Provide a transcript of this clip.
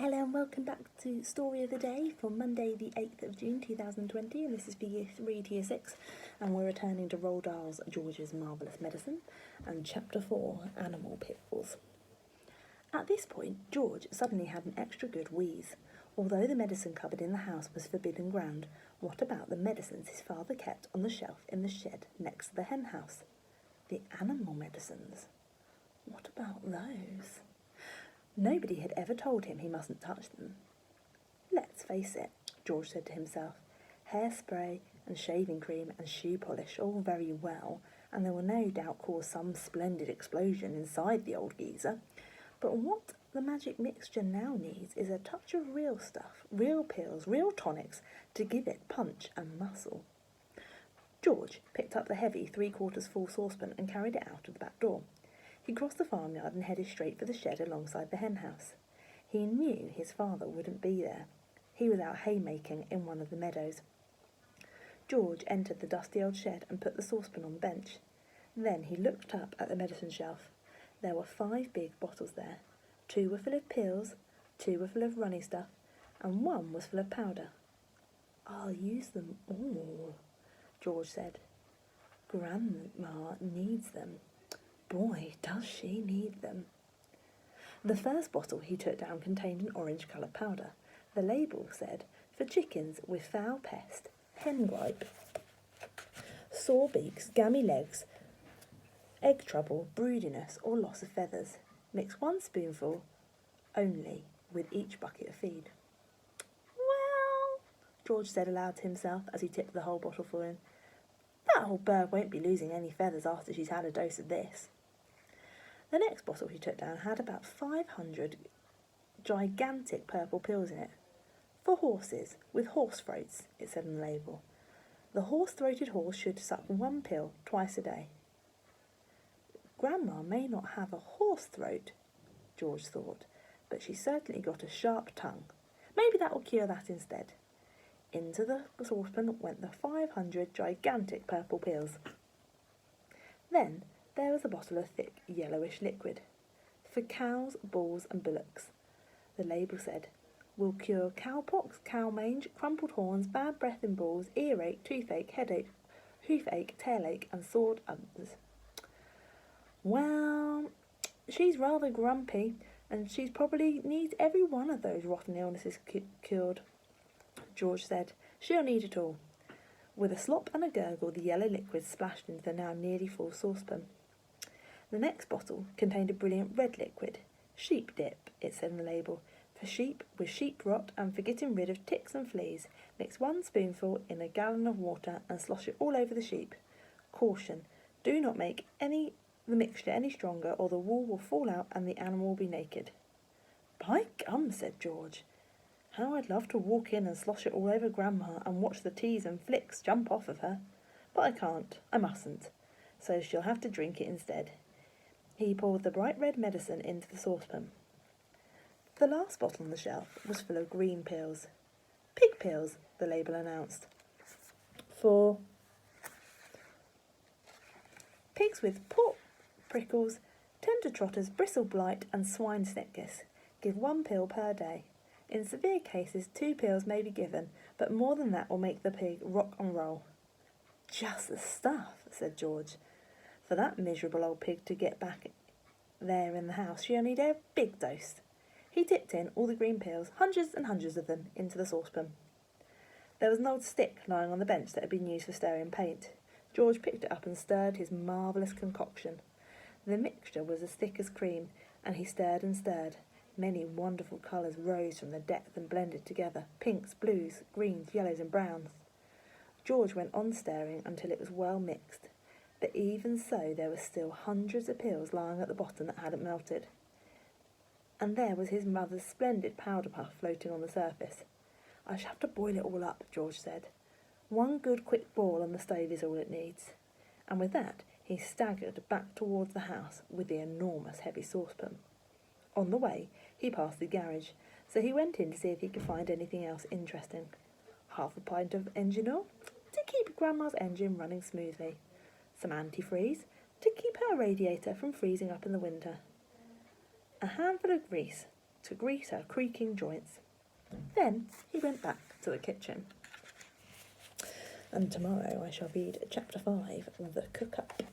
Hello and welcome back to Story of the Day for Monday the 8th of June 2020, and this is for Year 3 to Year 6, and we're returning to Roald Dahl's George's Marvellous Medicine and Chapter 4, Animal Pills. At this point, George suddenly had an extra good wheeze. Although the medicine cupboard in the house was forbidden ground, what about the medicines his father kept on the shelf in the shed next to the hen house? The animal medicines. What about those? Nobody had ever told him he mustn't touch them. Let's face it, George said to himself. Hairspray and shaving cream and shoe polish, all very well, and they will no doubt cause some splendid explosion inside the old geezer. But what the magic mixture now needs is a touch of real stuff, real pills, real tonics, to give it punch and muscle. George picked up the heavy 3/4 full saucepan and carried it out of the back door. He crossed the farmyard and headed straight for the shed alongside the hen house. He knew his father wouldn't be there. He was out haymaking in one of the meadows. George entered the dusty old shed and put the saucepan on the bench. Then he looked up at the medicine shelf. There were 5 big bottles there. 2 were full of pills, 2 were full of runny stuff, and 1 was full of powder. "I'll use them all," George said. "Grandma needs them. Boy, does she need them." The first bottle he took down contained an orange-coloured powder. The label said, "For chickens with foul pest, hen gripe, sore beaks, gammy legs, egg trouble, broodiness, or loss of feathers. Mix 1 spoonful only with each bucket of feed." "Well," George said aloud to himself as he tipped the whole bottle full in, "that old bird won't be losing any feathers after she's had a dose of this." The next bottle he took down had about 500 gigantic purple pills in it. "For horses, with horse throats," it said on the label. "The horse-throated horse should suck 1 pill twice a day." Grandma may not have a horse throat, George thought, but she's certainly got a sharp tongue. Maybe that will cure that instead. Into the saucepan went the 500 gigantic purple pills. Then there was a bottle of thick, yellowish liquid. "For cows, bulls and bullocks," the label said. "Will cure cowpox, cow mange, crumpled horns, bad breath in bulls, earache, toothache, headache, hoofeache, tailach and sore udders." "Well, she's rather grumpy, and she probably needs every one of those rotten illnesses cured," George said. "She'll need it all." With a slop and a gurgle, the yellow liquid splashed into the now nearly full saucepan. The next bottle contained a brilliant red liquid. "Sheep dip," it said on the label. "For sheep with sheep rot and for getting rid of ticks and fleas. Mix 1 spoonful in a gallon of water and slosh it all over the sheep. Caution, do not make the mixture any stronger or the wool will fall out and the animal will be naked." "By gum," said George. "How I'd love to walk in and slosh it all over Grandma and watch the teas and flicks jump off of her. But I can't, I mustn't, so she'll have to drink it instead." He poured the bright red medicine into the saucepan. The last bottle on the shelf was full of green pills. "Pig pills," the label announced. "For pigs with port prickles, tender trotters, bristle blight and swine sickness. Give 1 pill per day. In severe cases, 2 pills may be given, but more than that will make the pig rock and roll." "Just the stuff," said George. For that miserable old pig to get back there in the house, she only needed a big dose. He tipped in all the green pills, hundreds and hundreds of them, into the saucepan. There was an old stick lying on the bench that had been used for stirring paint. George picked it up and stirred his marvellous concoction. The mixture was as thick as cream, and he stirred and stirred. Many wonderful colours rose from the depth and blended together, pinks, blues, greens, yellows and browns. George went on stirring until it was well mixed. But even so, there were still hundreds of pills lying at the bottom that hadn't melted. And there was his mother's splendid powder puff floating on the surface. "I shall have to boil it all up," George said. 1 good quick boil on the stove is all it needs." And with that, he staggered back towards the house with the enormous heavy saucepan. On the way, he passed the garage, so he went in to see if he could find anything else interesting. 1/2 pint of engine oil to keep Grandma's engine running smoothly. Some antifreeze to keep her radiator from freezing up in the winter. A handful of grease to grease her creaking joints. Then he went back to the kitchen. And tomorrow I shall read chapter 5, The Cook-Up.